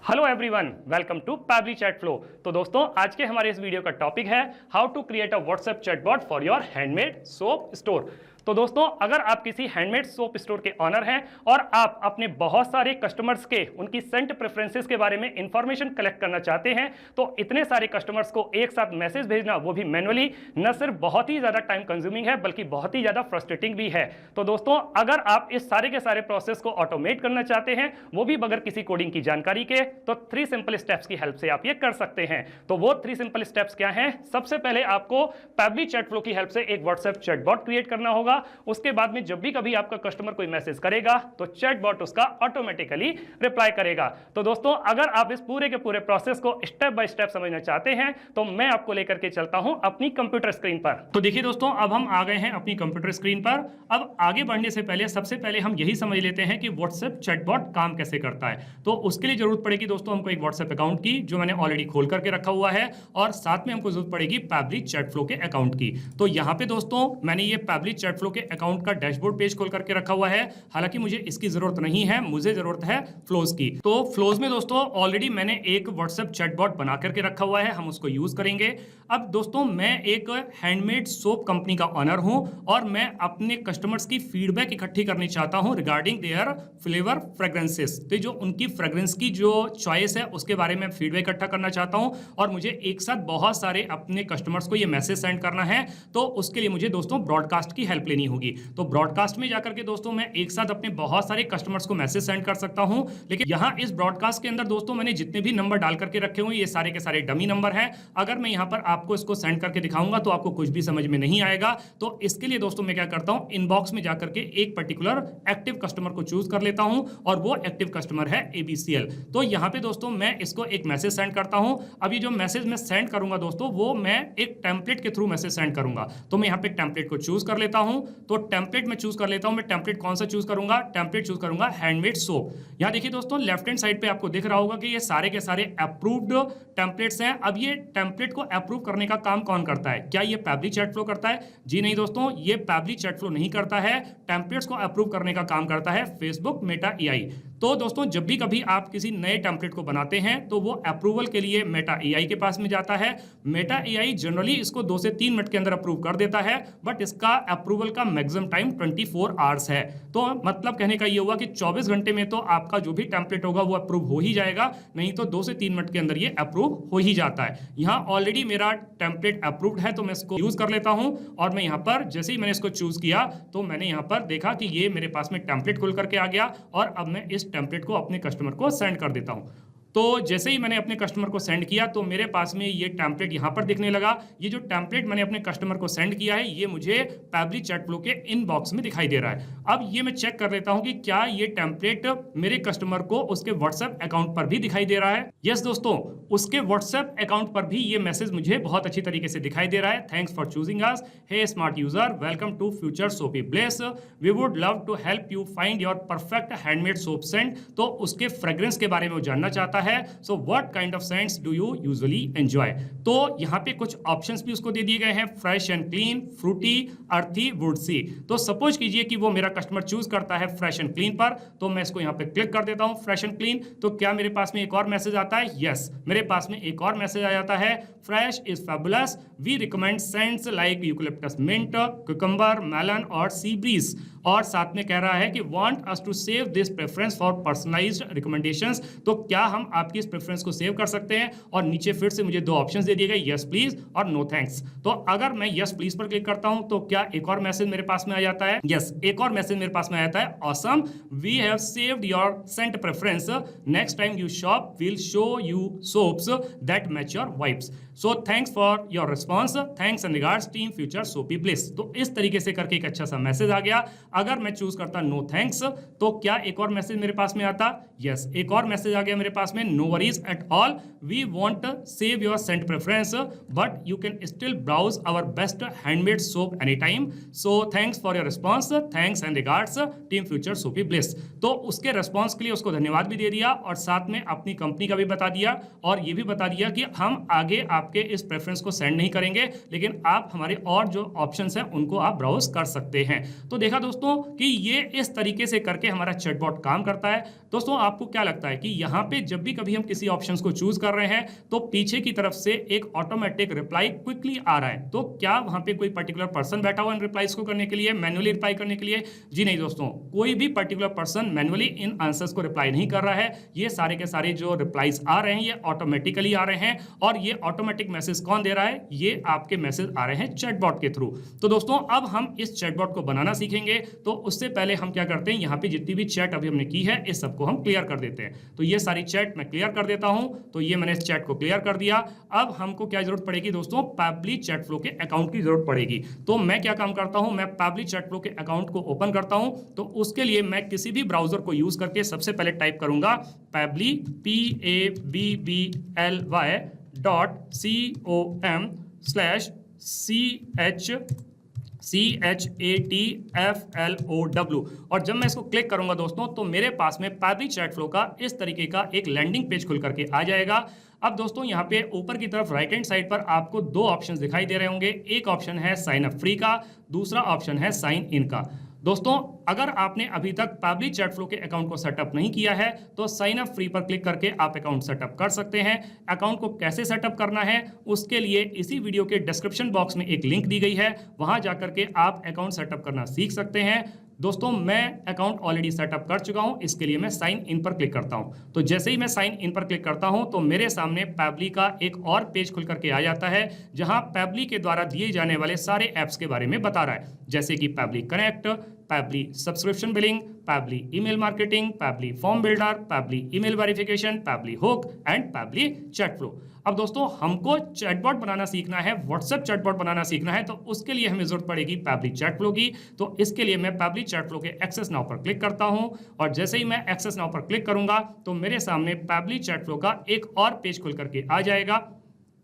Hello everyone, welcome to Pabbly chat flow. तो दोस्तों, आज के हमारे इस वीडियो का टॉपिक है how to create a WhatsApp chatbot for your handmade soap store. तो दोस्तों, अगर आप किसी हैंडमेड सोप स्टोर के ऑनर हैं और आप अपने बहुत सारे कस्टमर्स के उनकी सेंट प्रेफरेंसेस के बारे में इंफॉर्मेशन कलेक्ट करना चाहते हैं, तो इतने सारे कस्टमर्स को एक साथ मैसेज भेजना, वो भी मैनुअली, न सिर्फ बहुत ही ज्यादा टाइम कंज्यूमिंग है बल्कि बहुत ही ज्यादा फ्रस्ट्रेटिंग भी है। तो दोस्तों, अगर आप इस सारे के सारे प्रोसेस को ऑटोमेट करना चाहते हैं, वो भी बगैर किसी कोडिंग की जानकारी के, तो 3 सिंपल स्टेप्स की हेल्प से आप ये कर सकते हैं। तो वो 3 सिंपल स्टेप्स क्या हैं? सबसे पहले आपको पैब्ली चैट फ्लो की हेल्प से एक व्हाट्सएप चैटबॉट क्रिएट करना होगा। उसके बाद में जब भी कभी आपका कस्टमर कोई मैसेज करेगा तो चैटबॉट उसका ऑटोमेटिकली रिप्लाई करेगा। तो दोस्तों, अगर आप इस पूरे के पूरे प्रोसेस को स्टेप बाय स्टेप समझना चाहते हैं तो मैं आपको लेकर के चलता हूं अपनी कंप्यूटर स्क्रीन पर। तो देखिए दोस्तों, अब हम आ गए हैं अपनी कंप्यूटर स्क्रीन पर। अब आगे बढ़ने से पहले सबसे पहले हम यही समझ लेते हैं कि व्हाट्सएप चैटबॉट काम कैसे करता है। तो उसके लिए जरूरत पड़ेगी दोस्तों हमको एक व्हाट्सएप अकाउंट की, जो मैंने ऑलरेडी खोल करके रखा हुआ है, और साथ में हमको जरूरत पड़ेगी पैब्ली चैट फ्लो के अकाउंट की। तो यहां पे दोस्तों मैंने ये पैब्ली चैट फ्लो के अकाउंट का डैशबोर्ड पेज खोल करके रखा हुआ है। हालांकि मुझे इसकी जरूरत नहीं है, मुझे जरूरत है फ्लोज की। तो फ्लोज में दोस्तों ऑलरेडी मैंने एक व्हाट्सएप चैटबॉट बना करके रखा हुआ है, हम उसको यूज करेंगे। अब दोस्तों, मैं एक हैंडमेड सोप कंपनी का ऑनर हूं और मैं अपने कस्टमर्स की फीडबैक इकट्ठी करनी चाहता हूं रिगार्डिंग देयर फ्लेवर फ्रेग्रेंसेस। तो जो उनकी फ्रेग्रेंस की जो चॉइस है उसके बारे में फीडबैक इकट्ठा करना चाहता हूं, और मुझे एक साथ बहुत सारे अपने कस्टमर्स को ये मैसेज सेंड करना है। तो उसके लिए मुझे दोस्तों ब्रॉडकास्ट की हेल्प लेनी होगी। तो ब्रॉडकास्ट में जाकर के दोस्तों मैं एक साथ अपने बहुत सारे कस्टमर्स को मैसेज सेंड कर सकता हूं। लेकिन यहां इस ब्रॉडकास्ट के अंदर दोस्तों मैंने जितने भी नंबर डाल करके रखे हुए ये सारे के सारे डमी नंबर हैं। अगर मैं यहां पर आपको इसको सेंड करके दिखाऊंगा तो आपको कुछ भी समझ में नहीं आएगा। तो इसके लिए दोस्तों मैं क्या करता हूं, इनबॉक्स में जाकर के एक पर्टिकुलर एक्टिव कस्टमर को चूज कर लेता हूं, और वो एक्टिव कस्टमर है ABCL। तो यहां पे दोस्तों मैं इसको एक मैसेज सेंड करता हूं। अब ये जो मैसेज मैं सेंड करूंगा दोस्तों, वो मैं एक टेम्पलेट के थ्रू मैसेज सेंड करूंगा। तो मैं यहां पे टेम्पलेट को चूज कर लेता हूं। तो टेम्पलेट में चूज कर लेता हूं। मैं टेम्पलेट कौन सा चूज करूंगा? टेम्पलेट चूज करूंगा हैंडमेड सोप। यहां देखिए दोस्तों, लेफ्ट हैंड साइड पे आपको दिख रहा होगा कि ये सारे के सारे अप्रूव्ड टेम्पलेट्स हैं। अब ये टेम्पलेट को अप्रूव करने का काम कौन करता है? क्या ये पैब्ली चैट फ्लो करता है? जी नहीं दोस्तों, ये पैब्ली चैट फ्लो नहीं करता है। टेम्पलेट्स को अप्रूव करने का काम करता है फेसबुक मेटा AI। तो दोस्तों, जब भी कभी आप किसी नए टेम्पलेट को बनाते हैं तो वो अप्रूवल के लिए मेटा AI के पास में जाता है। मेटा AI जनरली इसको 2 से 3 मिनट के अंदर अप्रूव कर देता है, बट इसका अप्रूवल का मैक्सिमम टाइम 24 आवर्स है। तो मतलब कहने का ये हुआ कि 24 घंटे में तो आपका जो भी टेम्पलेट होगा वो अप्रूव हो ही जाएगा, नहीं तो 2 से 3 मिनट के अंदर ये अप्रूव हो ही जाता है। यहाँ ऑलरेडी मेरा टेम्पलेट अप्रूव्ड है, तो मैं इसको यूज कर लेता हूँ। और मैं यहाँ पर जैसे ही मैंने इसको चूज किया तो मैंने यहाँ पर देखा कि ये मेरे पास में टेम्पलेट खुल करके आ गया, और अब मैं इस टेम्पलेट को अपने कस्टमर को सेंड कर देता हूँ। तो जैसे ही मैंने अपने कस्टमर को सेंड किया तो मेरे पास में ये टेम्पलेट यहां पर दिखने लगा। ये जो टेम्पलेट मैंने अपने कस्टमर को सेंड किया है ये मुझे पैब्ली चैट फ्लो के इनबॉक्स में दिखाई दे रहा है। अब ये मैं चेक कर लेता हूं कि क्या ये टेम्पलेट मेरे कस्टमर को उसके व्हाट्सएप अकाउंट पर भी दिखाई दे रहा है। यस दोस्तों, उसके व्हाट्सएप अकाउंट पर भी ये मैसेज मुझे बहुत अच्छी तरीके से दिखाई दे रहा है। Thanks for choosing us, hey smart user, welcome to future सोपी bless, we would love to help you find your perfect handmade soap scent. तो उसके फ्रेग्रेंस के बारे में वो जानना चाहता है। So what kind of scents do you usually enjoy. तो यहाँ पे कुछ ऑप्शंस भी उसको दे दिए गए हैं, फ्रेश एंड क्लीन, फ्रूटी, अर्थी, वुडसी। तो सपोज कीजिए कि वो मेरा कस्टमर चूज करता है फ्रेश एंड क्लीन पर, तो मैं इसको यहाँ पे क्लिक कर देता हूँ फ्रेश एंड क्लीन। तो क्या मेरे पास में एक और मैसेज आता है? यस, मेरे पास में एक और मैसेज आ जाता है, fresh is fabulous, we recommend scents like eucalyptus mint, cucumber, melon और सी ब्रीज। और साथ में कह रहा है कि want us to save this preference for personalised recommendations. तो क्या हम आपकी इस प्रेफरेंस को सेव कर सकते हैं? और नीचे फिर से मुझे 2 ऑप्शंस दे दिए गए, यस प्लीज और नो थैंक्स। तो अगर मैं यस प्लीज पर क्लिक करता हूं तो क्या एक और मैसेज मेरे पास में आ जाता है? यस, एक और मैसेज मेरे पास में आ जाता है, awesome, we have saved your scent preference, next time you shop will show you soaps that match your vibes. So thanks for your response, thanks and regards team Future सोपी Bliss. तो इस तरीके से करके एक अच्छा सा मैसेज आ गया। अगर मैं चूज करता नो थैंक्स तो क्या एक और मैसेज मेरे पास में आता? यस, एक और मैसेज आ गया मेरे पास में, no worries at all, we want save your scent preference but you can still browse our best handmade soap any time. So thanks for your response, thanks and regards team Future सोपी Bliss. तो उसके response के लिए उसको धन्यवाद भी दे दिया, और साथ में अपनी कंपनी का भी बता दिया, और ये भी बता दिया कि हम आगे आपके इस प्रेफरेंस को सेंड नहीं करेंगे, लेकिन आप हमारे और जो ऑप्शंस हैं उनको आप ब्राउज कर सकते हैं। तो देखा दोस्तों, दोस्तों कि ये इस तरीके से करके हमारा चैटबॉट काम करता है। दोस्तों आपको क्या लगता है कि यहाँ पे जब भी कभी हम किसी ऑप्शंस को चूज कर रहे हैं तो पीछे की तरफ से एक ऑटोमेटिक रिप्लाई क्विकली आ रहा है, तो क्या वहां पे कोई पर्टिकुलर पर्सन बैठा हुआ इन रिप्लाईज को करने के लिए, मैन्युअली रिप्लाई करने के लिए? जी नहीं दोस्तों, कोई भी पर्टिकुलर पर्सन मैन्युअली इन आंसर्स को रिप्लाई नहीं कर रहा है। ये सारे के सारे जो रिप्लाईज आ रहे हैं ये ऑटोमेटिकली आ रहे हैं, और ये ऑटोमेटिक मैसेज कौन दे रहा है? ये आपके मैसेज आ रहे हैं चैटबॉट के थ्रू। तो दोस्तों अब हम इस चैटबॉट को बनाना सीखेंगे, तो उससे पहले हम क्या करते हैं, यहाँ पे जितनी भी चैट अभी हमने की है इस सबको हम क्लियर कर देते हैं। तो ये सारी चैट मैं क्लियर कर देता हूं। तो ये मैंने इस चैट को क्लियर कर दिया। अब हमको क्या जरूरत पड़ेगी दोस्तों? पैबली चैट फ्लो के अकाउंट की जरूरत पड़ेगी। तो मैं क्या काम करता हूं, मैं पैबली चैट फ्लो के अकाउंट को ओपन करता हूं। तो उसके लिए मैं किसी भी ब्राउजर को यूज करके सबसे पहले टाइप करूंगा पैबली PABLY.com/CHATFLOW, और जब मैं इसको क्लिक करूंगा दोस्तों तो मेरे पास में पैबली चैट फ्लो का इस तरीके का एक लैंडिंग पेज खुल करके आ जाएगा। अब दोस्तों यहाँ पे ऊपर की तरफ राइट हैंड साइड पर आपको दो ऑप्शंस दिखाई दे रहे होंगे। एक ऑप्शन है साइन अप फ्री का, दूसरा ऑप्शन है साइन इन का। दोस्तों अगर आपने अभी तक पैबली चैट फ्लो के अकाउंट को सेटअप नहीं किया है तो साइन अप फ्री पर क्लिक करके आप अकाउंट सेटअप कर सकते हैं। अकाउंट को कैसे सेटअप करना है उसके लिए इसी वीडियो के डिस्क्रिप्शन बॉक्स में एक लिंक दी गई है, वहां जाकर के आप अकाउंट सेटअप करना सीख सकते हैं। दोस्तों मैं अकाउंट ऑलरेडी सेटअप कर चुका हूं, इसके लिए मैं साइन इन पर क्लिक करता हूं। तो जैसे ही मैं साइन इन पर क्लिक करता हूं तो मेरे सामने पैबली का एक और पेज खुल करके आ जाता है, जहां पैबली के द्वारा दिए जाने वाले सारे ऐप्स के बारे में बता रहा है, जैसे कि Pabbly connect, Pabbly subscription billing, Pabbly email marketing, Pabbly form builder, Pabbly email verification, Pabbly hook and Pabbly chat flow. अब दोस्तों हमको चैटबॉट बनाना सीखना है, व्हाट्सएप चैटबॉट बनाना सीखना है, तो उसके लिए हमें जरूरत पड़ेगी पैबली चैट फ्लो की। तो इसके लिए मैं पैबली चैट फ्लो के एक्सेस नाउ पर क्लिक करता हूं, और जैसे ही मैं एक्सेस नाउ पर क्लिक करूंगा तो मेरे सामने पैबली चैट फ्लो का एक और पेज खुल करके आ जाएगा।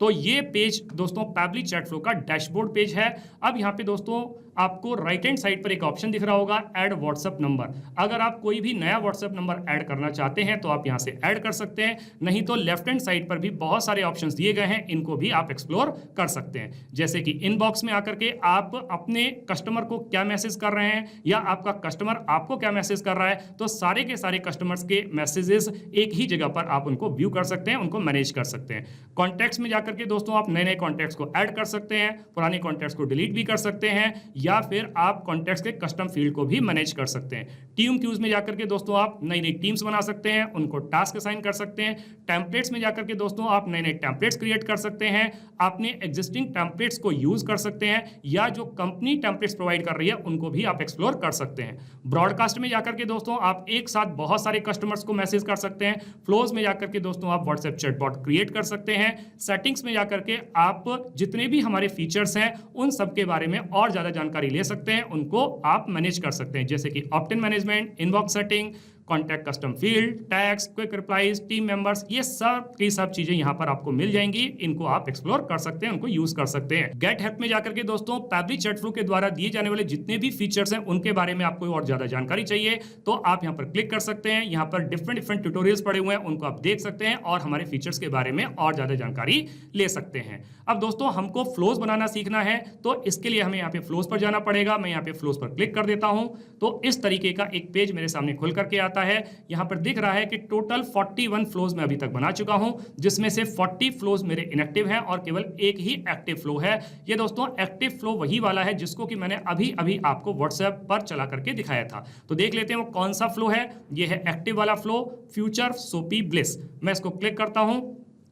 तो ये पेज दोस्तों पैबली चैट फ्लो का डैशबोर्ड पेज है। अब यहाँ पे दोस्तों आपको राइट हैंड साइड पर एक ऑप्शन दिख रहा होगा ऐड व्हाट्सएप नंबर। अगर आप कोई भी नया व्हाट्सएप नंबर ऐड करना चाहते हैं तो आप यहाँ से ऐड कर सकते हैं, नहीं तो लेफ्ट हैंड साइड पर भी बहुत सारे ऑप्शंस दिए गए हैं, इनको भी आप एक्सप्लोर कर सकते हैं। जैसे कि इनबॉक्स में आकर के आप अपने कस्टमर को क्या मैसेज कर रहे हैं या आपका कस्टमर आपको क्या मैसेज कर रहा है, तो सारे के सारे कस्टमर्स के मैसेजेस एक ही जगह पर आप उनको व्यू कर सकते हैं, उनको मैनेज कर सकते हैं। कॉन्टैक्ट्स में जाकर के दोस्तों आप नए नए कॉन्टैक्ट्स को ऐड कर सकते हैं, पुराने कॉन्टैक्ट्स को डिलीट भी कर सकते हैं, या फिर आप कॉन्टैक्ट्स के कस्टम फील्ड को भी मैनेज कर सकते हैं। टीम क्यूज में जाकर के दोस्तों आप नई नई टीम्स बना सकते हैं, उनको टास्क असाइन कर सकते हैं। टेम्पलेट्स में जाकर के दोस्तों आप नए नए टेम्पलेट्स क्रिएट कर सकते हैं, अपने एग्जिस्टिंग टेम्पलेट्स को यूज कर सकते हैं, या जो कंपनी टेम्पलेट्स प्रोवाइड कर रही है उनको भी आप एक्सप्लोर कर सकते हैं। ब्रॉडकास्ट में जाकर के दोस्तों आप एक साथ बहुत सारे कस्टमर्स को मैसेज कर सकते हैं। फ्लोज में जाकर के दोस्तों आप व्हाट्सएप चैटबॉट क्रिएट कर सकते हैं। सेटिंग्स में जाकर के आप जितने भी हमारे फीचर्स हैं उन सब के बारे में और ज्यादा जानकारी ले सकते हैं, उनको आप मैनेज कर सकते हैं, जैसे कि opt in management, inbox setting, contact custom field, tags, quick replies, team members, ये सब की सब चीजें यहाँ पर आपको मिल जाएंगी। इनको आप एक्सप्लोर कर सकते हैं, उनको यूज कर सकते हैं। गेट हेल्प में जाकर के दोस्तों पैबली चैट फ्लो के द्वारा दिए जाने वाले जितने भी फीचर्स हैं उनके बारे में आपको और ज्यादा जानकारी चाहिए तो आप यहाँ पर क्लिक कर सकते हैं। यहाँ पर डिफरेंट ट्यूटोरियल्स पड़े हुए हैं, उनको आप देख सकते हैं और हमारे फीचर्स के बारे में और ज्यादा जानकारी ले सकते हैं। अब दोस्तों हमको फ्लोज बनाना सीखना है, तो इसके लिए हमें यहाँ पे फ्लोज पर जाना पड़ेगा। मैं यहाँ पे फ्लोज पर क्लिक कर देता हूं, तो इस तरीके का एक पेज मेरे सामने खुल करके आता है। यहाँ पर दिख रहा है कि टोटल 41 फ्लोज मैं अभी तक बना चुका हूं, जिसमें से 40 फ्लोज मेरे इनएक्टिव हैं और केवल एक ही एक्टिव फ्लो है। ये दोस्तों एक्टिव फ्लो वही वाला है जिसको कि मैंने अभी अभी आपको व्हाट्सएप पर चला करके दिखाया था। तो देख लेते हैं वो कौन सा फ्लो है। ये है एक्टिव वाला फ्लो, फ्यूचर सोपी ब्लिस। मैं इसको क्लिक करता हूं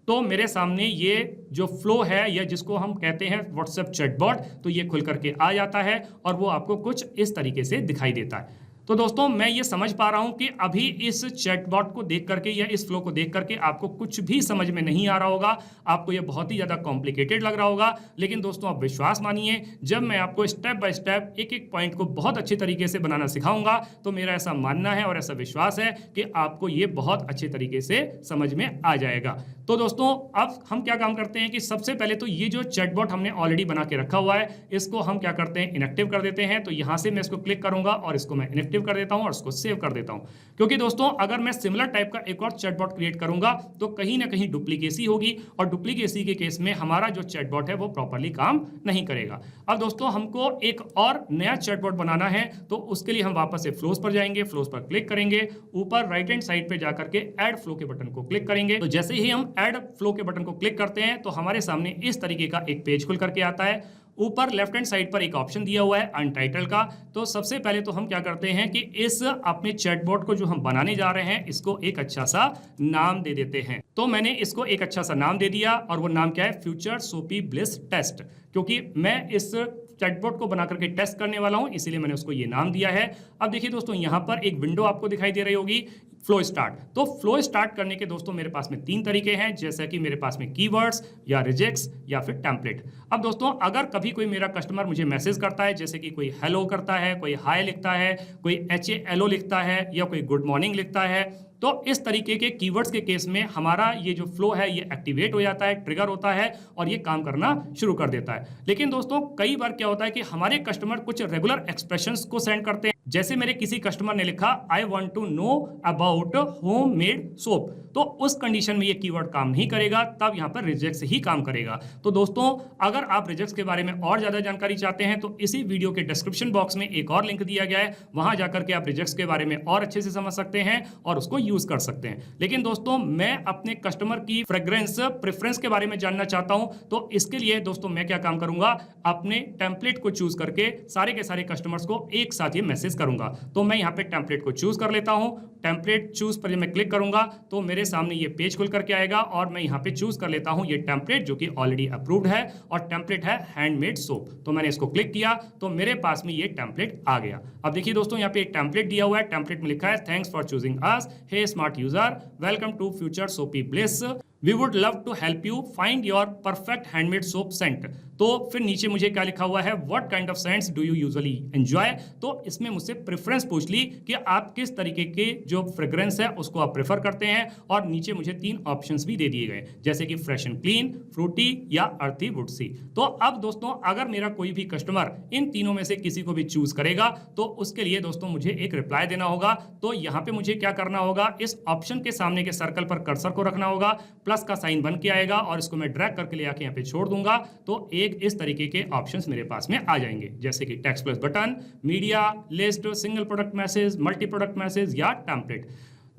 तो मेरे सामने ये जो फ्लो है या जिसको हम कहते हैं व्हाट्सएप चैटबॉट, तो ये खुल करके आ जाता है और वो आपको कुछ इस तरीके से दिखाई देता है। तो दोस्तों मैं ये समझ पा रहा हूं कि अभी इस चैटबॉट को देख करके या इस फ्लो को देख करके आपको कुछ भी समझ में नहीं आ रहा होगा, आपको ये बहुत ही ज़्यादा कॉम्प्लिकेटेड लग रहा होगा। लेकिन दोस्तों आप विश्वास मानिए, जब मैं आपको स्टेप बाय स्टेप एक एक पॉइंट को बहुत अच्छे तरीके से बनाना सिखाऊंगा तो मेरा ऐसा मानना है और ऐसा विश्वास है कि आपको ये बहुत अच्छे तरीके से समझ में आ जाएगा। तो दोस्तों अब हम क्या काम करते हैं कि सबसे पहले तो ये जो चैटबॉट हमने ऑलरेडी बना के रखा हुआ है इसको हम क्या करते हैं, इनएक्टिव कर देते हैं। तो यहाँ से मैं इसको क्लिक करूंगा और इसको मैं इनएक्टिव इनएक्टिव कर देता हूं और उसको सेव कर देता हूं, क्योंकि दोस्तों अगर मैं सिमिलर टाइप का एक और चैटबॉट क्रिएट करूंगा तो कहीं ना कहीं डुप्लीकेसी होगी, और डुप्लीकेसी के केस में हमारा जो चैटबॉट है वो प्रॉपरली काम नहीं करेगा। अब दोस्तों हमको एक और नया चैटबॉट बनाना है, तो उसके लिए हम वापस से फ्लोज पर जाएंगे, फ्लोज पर क्लिक करेंगे, ऊपर राइट हैंड साइड पे जाकर के ऐड फ्लो के बटन को क्लिक करेंगे। तो जैसे ही हम ऐड फ्लो के बटन को क्लिक करते हैं तो हमारे सामने इस तरीके का एक पेज खुल करके आता है। ऊपर लेफ्ट हैंड साइड पर एक ऑप्शन दिया हुआ है अनटाइटल का। तो सबसे पहले तो हम क्या करते हैं कि इस अपने चैटबॉट को जो हम बनाने जा रहे हैं इसको एक अच्छा सा नाम दे देते हैं। तो मैंने इसको एक अच्छा सा नाम दे दिया, और वो नाम क्या है, फ्यूचर सोपी ब्लिस टेस्ट, क्योंकि मैं इस चैटबॉट को बना करके टेस्ट करने वाला हूं, इसीलिए मैंने उसको ये नाम दिया है। अब देखिए दोस्तों यहां पर एक विंडो आपको दिखाई दे रही होगी, फ्लो स्टार्ट। तो फ्लो स्टार्ट करने के दोस्तों मेरे पास में 3 तरीके हैं, जैसा कि मेरे पास में कीवर्ड्स या रिजेक्ट्स या फिर टेम्पलेट। अब दोस्तों अगर कभी कोई मेरा कस्टमर मुझे मैसेज करता है, जैसे कि कोई हेलो करता है, कोई हाय लिखता है, कोई HALO लिखता है, या कोई गुड मॉर्निंग लिखता है, तो इस तरीके के कीवर्ड्स के केस में हमारा ये जो फ्लो है ये एक्टिवेट हो जाता है, ट्रिगर होता है और ये काम करना शुरू कर देता है। लेकिन दोस्तों कई बार क्या होता है कि हमारे कस्टमर कुछ रेगुलर एक्सप्रेशंस को सेंड करते हैं। जैसे मेरे किसी कस्टमर ने लिखा I want to know about homemade soap, तो उस कंडीशन में ये कीवर्ड काम नहीं करेगा, तब यहाँ पर रिजेक्ट्स ही काम करेगा। तो दोस्तों अगर आप रिजेक्ट्स के बारे में और ज्यादा जानकारी चाहते हैं तो इसी वीडियो के डिस्क्रिप्शन बॉक्स में एक और लिंक दिया गया है, वहां जाकर के आप रिजेक्ट्स के बारे में और अच्छे से समझ सकते हैं और उसको यूज कर सकते हैं। लेकिन दोस्तों मैं अपने कस्टमर की फ्रेग्रेंस प्रेफरेंस के बारे में जानना चाहता हूं, तो इसके लिए दोस्तों मैं क्या काम करूंगा, अपने टेम्पलेट को चूज करके सारे के सारे कस्टमर्स को एक साथ ये मैसेज करूंगा। तो मैं यहाँ पे टेम्पलेट को चूज कर लेता हूं। टेम्पलेट चूज पर जब मैं क्लिक करूंगा तो मेरे सामने ये पेज खुल करके आएगा, और मैं यहाँ पे चूज कर लेता हूं ये टेम्पलेट जो कि ऑलरेडी अप्रूव्ड है, और टेम्पलेट है हैंडमेड सोप। तो मैंने इसको क्लिक किया तो मेरे पास में ये टेम्पलेट आ गया। अब देखिए दोस्तों यहाँ पे एक टेम्पलेट दिया हुआ है, टेम्पलेट में लिखा है thanks for choosing us, hey smart user, welcome to future सोपी bliss, we would love to help you find your perfect handmade soap scent. तो फिर नीचे मुझे क्या लिखा हुआ है, what kind of scents do you usually enjoy. तो इसमें मुझसे प्रेफरेंस पूछ ली कि आप किस तरीके के जो फ्रेग्रेंस है उसको आप प्रेफर करते हैं, और नीचे मुझे 3 ऑप्शंस भी दे दिए गए, जैसे कि फ्रेश एंड क्लीन, फ्रूटी या अर्थी वुडसी। तो अब दोस्तों अगर मेरा कोई भी कस्टमर इन तीनों में से किसी को भी चूज करेगा तो उसके लिए दोस्तों मुझे एक रिप्लाई देना होगा। तो यहाँ पे मुझे क्या करना होगा, इस ऑप्शन के सामने के सर्कल पर कर्सर को रखना होगा, प्लस का साइन बन के आएगा, और इसको मैं ड्रैग करके ले आके यहाँ पे छोड़ दूंगा। तो एक इस तरीके के ऑप्शंस मेरे पास में आ जाएंगे, जैसे कि text plus button, media, list, single product message, multi product message या टेम्पलेट।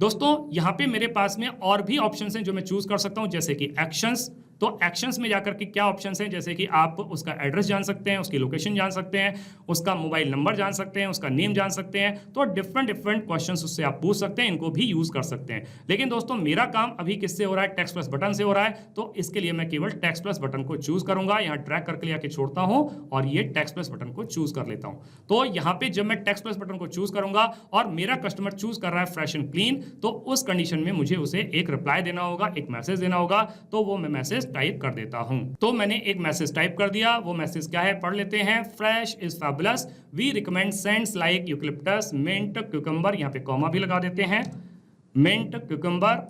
दोस्तों यहाँ पे मेरे पास में और भी ऑप्शंस हैं जो मैं चूज कर सकता हूँ, जैसे कि एक्शंस। तो एक्शंस में जाकर के क्या ऑप्शंस हैं, जैसे कि आप उसका एड्रेस जान सकते हैं, उसकी लोकेशन जान सकते हैं, उसका मोबाइल नंबर जान सकते हैं, उसका नेम जान सकते हैं। तो डिफरेंट क्वेश्चंस उससे आप पूछ सकते हैं, इनको भी यूज कर सकते हैं। लेकिन दोस्तों मेरा काम अभी किससे हो रहा है, टेक्स्ट प्लस बटन से हो रहा है, तो इसके लिए मैं केवल टेक्स्ट प्लस बटन को चूज करूंगा। यहाँ ड्रैग करके लेके छोड़ता हूँ और ये टेक्स्ट प्लस बटन को चूज कर लेता हूँ। तो यहाँ पे जब मैं टेक्स्ट प्लस बटन को चूज करूंगा और मेरा कस्टमर चूज कर रहा है फ्रेश एंड क्लीन, तो उस कंडीशन में मुझे उसे एक रिप्लाई देना होगा, एक मैसेज देना होगा। तो वो मैं मैसेज टाइप कर देता हूं। तो मैंने एक मैसेज टाइप कर दिया। वो मैसेज क्या है, पढ़ लेते हैं। Fresh is fabulous, we recommend scents like eucalyptus, mint, cucumber, यहाँ पे कॉमा भी लगा देते हैं, मिंट, क्यूकम्बर,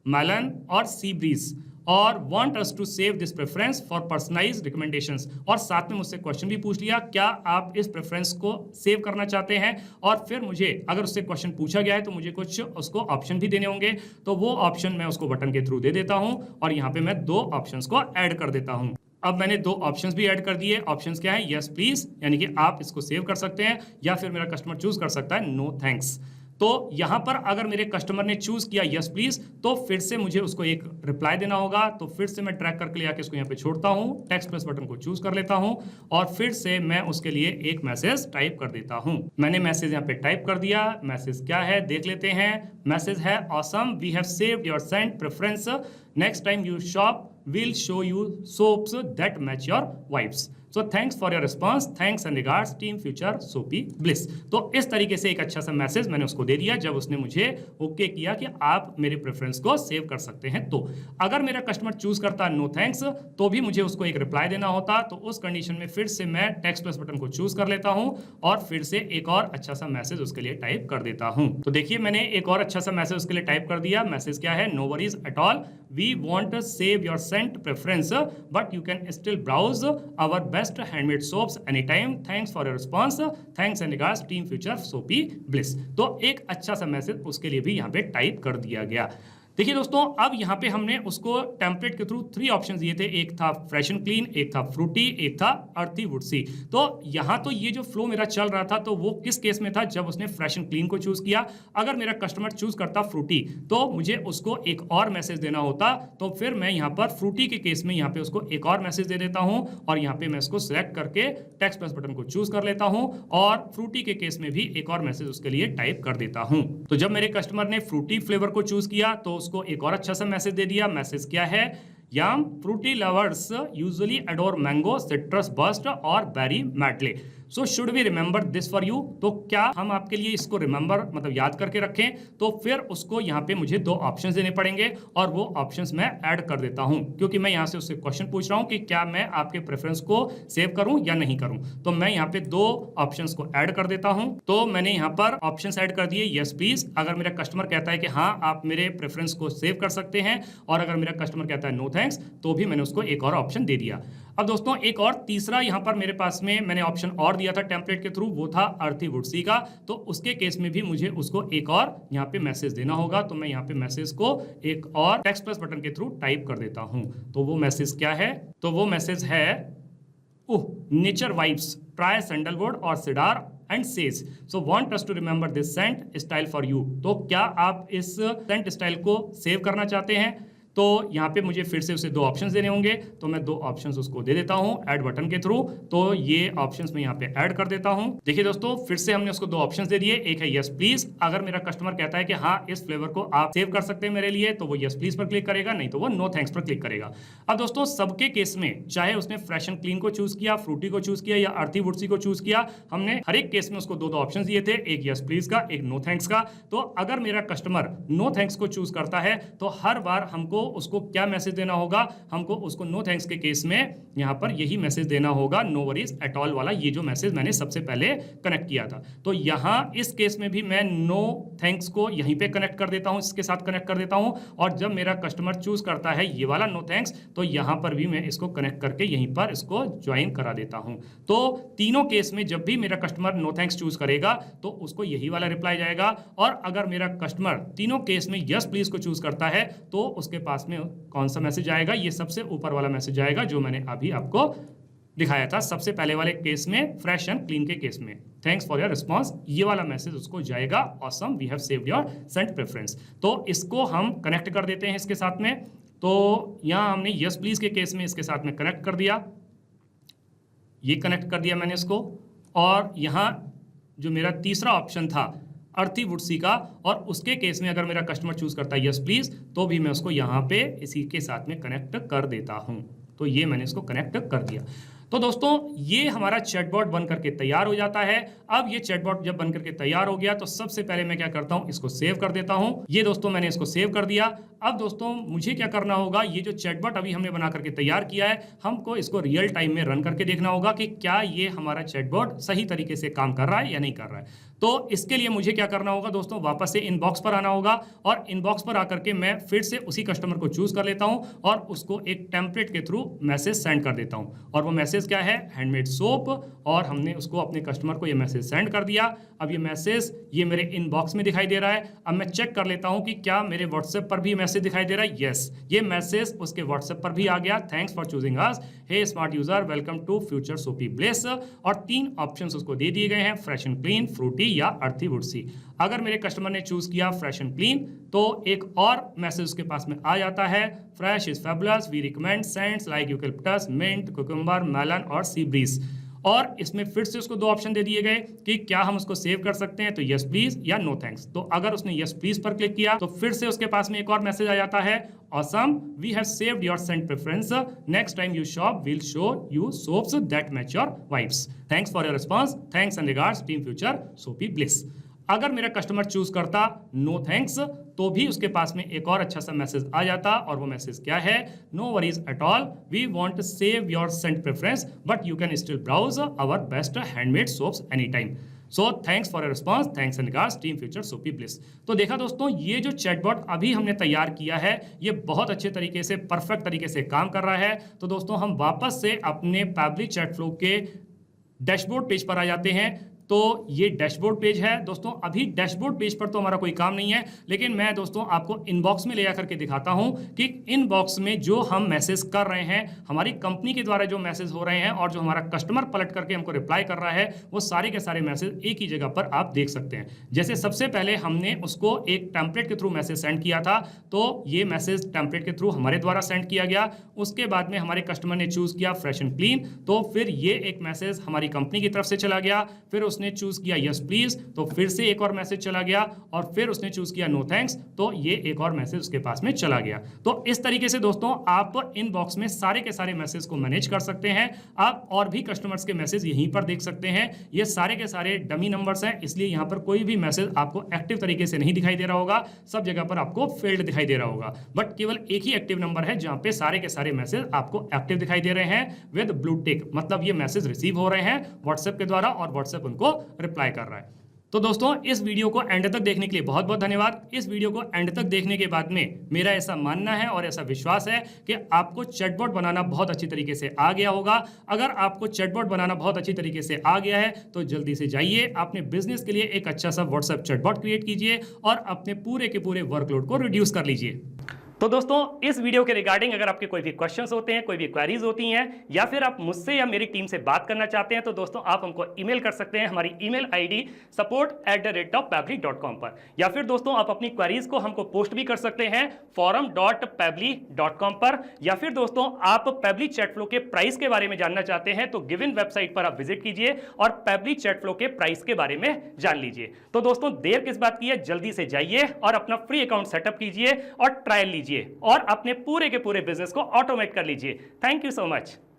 मेलन और सी ब्रीज, और want us to save this preference for personalised recommendations. और साथ में मुझसे क्वेश्चन भी पूछ लिया, क्या आप इस प्रेफरेंस को सेव करना चाहते हैं। और फिर मुझे अगर उससे क्वेश्चन पूछा गया है तो मुझे कुछ उसको ऑप्शन भी देने होंगे, तो वो ऑप्शन मैं उसको बटन के थ्रू दे देता हूं, और यहाँ पे मैं 2 ऑप्शंस को ऐड कर देता हूं। अब मैंने 2 ऑप्शंस भी ऐड कर दिए। ऑप्शंस क्या है, यस प्लीज, यानी कि आप इसको सेव कर सकते हैं, या फिर मेरा कस्टमर चूज कर सकता है नो थैंक्स। तो यहां पर अगर मेरे कस्टमर ने चूज किया यस प्लीज, तो फिर से मुझे उसको एक रिप्लाई देना होगा। तो फिर से मैं ट्रैक करके ले आके इसको यहाँ पे छोड़ता हूं, टेक्स्ट प्लस बटन को चूज कर लेता हूं, और फिर से मैं उसके लिए एक मैसेज टाइप कर देता हूं। मैंने मैसेज यहाँ पे टाइप कर दिया। मैसेज क्या है देख लेते हैं। मैसेज है, awesome, we have saved your scent preference, next time you shop we'll show you soaps that match your vibes. So thanks for your response. Thanks and regards team future soapy bliss. तो इस तरीके से एक अच्छा सा message मैंने उसको दे दिया जब उसने मुझे ओके किया कि आप मेरे प्रेफरेंस को सेव कर सकते हैं। तो अगर मेरा कस्टमर चूज करता नो थैंक्स, तो भी मुझे उसको एक रिप्लाई देना होता। तो उस कंडीशन में फिर से मैं टेक्स्ट प्लस बटन को चूज कर लेता हूं और फिर से एक और अच्छा सा मैसेज उसके लिए टाइप कर देता हूं। तो देखिए मैंने एक और अच्छा सा मैसेज उसके लिए टाइप कर दिया। मैसेज क्या है, no worries at all, we want to save your scent preference but you can still browse our best handmade soaps any time, thanks for your response, thanks and regards team Future सोपी Bliss. तो एक अच्छा सा message उसके लिए भी यहाँ पे टाइप कर दिया गया। देखिए दोस्तों, अब यहाँ पे हमने उसको टेम्पलेट के थ्रू 3 ऑप्शन दिए थे, एक था फ्रेश एंड क्लीन, एक था फ्रूटी, एक था अर्थी वुडसी। तो यहाँ तो ये जो फ्लो मेरा चल रहा था तो वो किस केस में था, जब उसने फ्रेश एंड क्लीन को चूज किया। अगर मेरा कस्टमर चूज करता फ्रूटी तो मुझे उसको एक और मैसेज देना होता, तो फिर मैं यहाँ पर फ्रूटी के केस में यहाँ पे उसको एक और मैसेज दे देता हूँ और यहाँ पे मैं इसको सिलेक्ट करके टेक्स्ट प्लस बटन को चूज कर लेता हूँ और फ्रूटी के केस में भी एक और मैसेज उसके लिए टाइप कर देता हूँ। तो जब मेरे कस्टमर ने फ्रूटी फ्लेवर को चूज किया तो उसको एक और अच्छा सा मैसेज दे दिया। मैसेज क्या है, yum fruity lovers usually adore mango, citrus burst और berry medley, so should we remember this for you. तो क्या हम आपके लिए इसको रिमेंबर मतलब याद करके रखें, तो फिर उसको यहाँ पे मुझे 2 ऑप्शंस देने पड़ेंगे और वो ऑप्शंस मैं ऐड कर देता हूँ, क्योंकि मैं यहाँ से उससे क्वेश्चन पूछ रहा हूँ कि क्या मैं आपके प्रेफरेंस को सेव करूँ या नहीं करूँ। तो मैं यहाँ पे 2 ऑप्शंस को ऐड कर देता हूँ। तो मैंने यहाँ पर ऑप्शंस ऐड कर दिए, यस प्लीज अगर मेरा कस्टमर कहता है कि हाँ आप मेरे प्रेफरेंस को सेव कर सकते हैं, और अगर मेरा कस्टमर कहता है नो थैंक्स तो भी मैंने उसको एक और ऑप्शन दे दिया। अब दोस्तों एक और तीसरा यहाँ पर मेरे पास में मैंने ऑप्शन और दिया था टेम्पलेट के थ्रू, वो था अर्थी वुडसी का। तो उसके केस में भी मुझे उसको एक और यहाँ पे मैसेज देना होगा। तो मैं यहाँ पे मैसेज को एक और टेक्स्ट प्लस बटन के थ्रू टाइप कर देता हूँ। तो वो मैसेज क्या है, तो वो मैसेज है, oh nature vibes try sandalwood और cedar and sage, so want us to remember this scent style for you. तो क्या आप इस सेंट स्टाइल को सेव करना चाहते हैं? तो यहाँ पे मुझे फिर से उसे 2 ऑप्शंस देने होंगे, तो मैं 2 ऑप्शंस उसको दे देता हूँ ऐड बटन के थ्रू। तो ये ऑप्शंस मैं यहाँ पे ऐड कर देता हूँ। देखिए दोस्तों, फिर से हमने उसको 2 ऑप्शंस दे दिए, एक है यस प्लीज, अगर मेरा कस्टमर कहता है कि हाँ इस फ्लेवर को आप सेव कर सकते हैं मेरे लिए, तो वो यस प्लीज पर क्लिक करेगा, नहीं तो वो नो थैंक्स पर क्लिक करेगा। अब दोस्तों सबके केस में, चाहे उसने फ्रेश एंड क्लीन को चूज किया, फ्रूटी को चूज किया या अर्थी वुडसी को चूज किया, हमने हर एक केस में उसको 2 ऑप्शन दिए थे, एक यस प्लीज का, एक नो थैंक्स का। तो अगर मेरा कस्टमर नो थैंक्स को चूज करता है तो हर बार हमको उसको क्या मैसेज देना होगा, हमको उसको नो थैंक्स के केस में यहां पर यही मैसेज देना होगा, नो वरीज एट ऑल वाला, ये जो मैसेज मैंने सबसे पहले कनेक्ट किया था। तो यहां इस केस में भी मैं नो थैंक्स को यहीं पे कनेक्ट कर देता हूं, इसके साथ कनेक्ट कर देता हूं, और जब मेरा कस्टमर चूज करता है ये वाला नो थैंक्स, तो यहां पर भी मैं इसको कनेक्ट करके यहीं पर इसको ज्वाइन करा देता हूं। तो तीनों केस में जब भी मेरा कस्टमर नो थैंक्स चूज करेगा तो उसको यही वाला रिप्लाई जाएगा, और अगर मेरा कस्टमर तीनों केस में यस प्लीज को चूज करता है तो उसके पास में कौन सा मैसेज आएगा, ये सबसे ऊपर वाला मैसेज आएगा जो मैंने अभी आपको दिखाया था सबसे पहले वाले केस में, फ्रेश एंड क्लीन के केस में, थैंक्स फॉर योर रिस्पांस, ये वाला मैसेज उसको जाएगा, awesome we have saved your scent preference. तो इसको हम कनेक्ट कर देते हैं इसके साथ में। तो यहां हमने यस प्लीज के केस में इसके साथ में कनेक्ट कर दिया, ये कनेक्ट कर दिया मैंने इसको, और यहां जो मेरा तीसरा ऑप्शन था अर्थी वुडसी का, और उसके केस में अगर मेरा कस्टमर चूज करता है यस प्लीज, तो भी मैं उसको यहाँ पे इसी के साथ में कनेक्ट कर देता हूँ। तो ये मैंने इसको कनेक्ट कर दिया। तो दोस्तों ये हमारा चैटबॉट बन करके तैयार हो जाता है। अब ये चैटबॉट जब बन करके तैयार हो गया तो सबसे पहले मैं क्या करता हूं, इसको सेव कर देता हूं। ये दोस्तों मैंने इसको सेव कर दिया। अब दोस्तों मुझे क्या करना होगा, ये जो चैटबॉट अभी हमने बना करके तैयार किया है, हमको इसको रियल टाइम में रन करके देखना होगा कि क्या ये हमारा चैटबॉट सही तरीके से काम कर रहा है या नहीं कर रहा है। तो इसके लिए मुझे क्या करना होगा दोस्तों, वापस से इनबॉक्स पर आना होगा, और इनबॉक्स पर आकर के मैं फिर से उसी कस्टमर को चूज कर लेता हूं और उसको एक टेम्पलेट के थ्रू मैसेज सेंड कर देता हूं। और वो मैसेज क्या है, हैंडमेड सोप, और हमने उसको अपने कस्टमर को ये मैसेज सेंड कर दिया। अब ये मैसेज ये मेरे इनबॉक्स में दिखाई दे रहा है। अब मैं चेक कर लेता हूं कि क्या मेरे व्हाट्सएप पर भी मैसेज दिखाई दे रहा है। यस, ये मैसेज उसके व्हाट्सएप पर भी आ गया, thanks for choosing us, hey smart user welcome to future सोपी ब्लेस, और 3 ऑप्शंस उसको दे दिए गए हैं, फ्रेश एंड क्लीन, फ्रूटी या अर्थी वुडसी। अगर मेरे कस्टमर ने चूज किया फ्रेश एंड क्लीन तो एक और मैसेज उसके पास में आ जाता है, fresh is fabulous, we recommend scents like eucalyptus, mint, cucumber, melon और सी ब्रीज। और इसमें फिर से उसको 2 ऑप्शन दे दिए गए कि क्या हम उसको सेव कर सकते हैं, तो यस प्लीज या नो थैंक्स। तो अगर उसने यस प्लीज पर क्लिक किया तो फिर से उसके पास में एक और मैसेज आ जाता है, awesome we have saved your scent preference, next time you shop will show you soaps that match your vibes, thanks for your response, thanks and regards team Future सोपी ब्लिस। अगर मेरा कस्टमर चूज करता no thanks तो भी उसके पास में एक और अच्छा सा मैसेज आ जाता, और वो मैसेज क्या है, no worries at all, we want to save your scent preference but you can still browse our best handmade soaps any time. So thanks for response, thanks and regards team Future सोपी Bliss. तो देखा दोस्तों, ये जो chatbot अभी हमने तैयार किया है ये बहुत अच्छे तरीके से, परफेक्ट तरीके से काम कर रहा है। तो दोस्तों हम वापस से अपने पैबली चैट फ्लो के डैशबोर्ड पेज पर आ जाते हैं। तो ये डैशबोर्ड पेज है दोस्तों। अभी डैशबोर्ड पेज पर तो हमारा कोई काम नहीं है, लेकिन मैं दोस्तों आपको इनबॉक्स में ले जाकर के दिखाता हूं कि इनबॉक्स में जो हम मैसेज कर रहे हैं, हमारी कंपनी के द्वारा जो मैसेज हो रहे हैं और जो हमारा कस्टमर पलट करके हमको रिप्लाई कर रहा है, वो सारे के सारे मैसेज एक ही जगह पर आप देख सकते हैं। जैसे सबसे पहले हमने उसको एक टेम्पलेट के थ्रू मैसेज सेंड किया था, तो ये मैसेज टेम्पलेट के थ्रू हमारे द्वारा सेंड किया गया। उसके बाद में हमारे कस्टमर ने चूज किया फ्रेश एंड क्लीन, तो फिर ये एक मैसेज हमारी कंपनी की तरफ से चला गया। फिर उसने चूज किया यस प्लीज, तो फिर से एक और मैसेज चला गया। और फिर उसने चूज किया नो थैंक्स, तो ये एक और मैसेज उसके पास में चला गया। तो इस तरीके से दोस्तों आप इनबॉक्स में सारे के सारे मैसेज को मैनेज कर सकते हैं। आप और भी कस्टमर्स के मैसेज यहीं पर देख सकते हैं। ये सारे के सारे डमी नंबर्स हैं, इसलिए यहां पर कोई भी मैसेज आपको एक्टिव तरीके से नहीं दिखाई दे रहा होगा। सब जगह पर आपको फेल्ड दिखाई दे रहा होगा, बट केवल एक ही एक्टिव नंबर है जहां पे सारे के सारे मैसेज आपको एक्टिव दिखाई दे रहे हैं विद ब्लू टिक, मतलब ये मैसेज रिसीव हो रहे हैं व्हाट्सएप के द्वारा और व्हाट्सएप उनको रिप्लाई कर रहा है। तो दोस्तों इस वीडियो को एंड तक देखने के लिए बहुत बहुत धन्यवाद। इस वीडियो को एंड तक देखने के बाद में मेरा ऐसा मानना है और ऐसा विश्वास है कि आपको चैटबॉट बनाना बहुत अच्छी तरीके से आ गया होगा। अगर आपको चैटबॉट बनाना बहुत अच्छी तरीके से आ गया है तो जल्दी से जाइए अपने बिजनेस के लिए एक अच्छा सा व्हाट्सएप चैटबॉट क्रिएट कीजिए और अपने पूरे के पूरे वर्कलोड को रिड्यूस कर लीजिए। तो दोस्तों इस वीडियो के रिगार्डिंग अगर आपके कोई भी क्वेश्चंस होते हैं, कोई भी क्वेरीज होती हैं, या फिर आप मुझसे या मेरी टीम से बात करना चाहते हैं, तो दोस्तों आप हमको ईमेल कर सकते हैं हमारी ईमेल आईडी support@pably.com पर। या फिर दोस्तों आप अपनी क्वेरीज को हमको पोस्ट भी कर सकते हैं forum.pably.com पर। या फिर दोस्तों आप पैबली चैट फ्लो के प्राइस के बारे में जानना चाहते हैं तो गिवन वेबसाइट पर आप विजिट कीजिए और पैबली चैट फ्लो के प्राइस के बारे में जान लीजिए। तो दोस्तों देर किस बात की है, जल्दी से जाइए और अपना फ्री अकाउंट सेटअप कीजिए और ट्रायल लीजिए और अपने पूरे के पूरे बिजनेस को ऑटोमेट कर लीजिए। Thank you so much.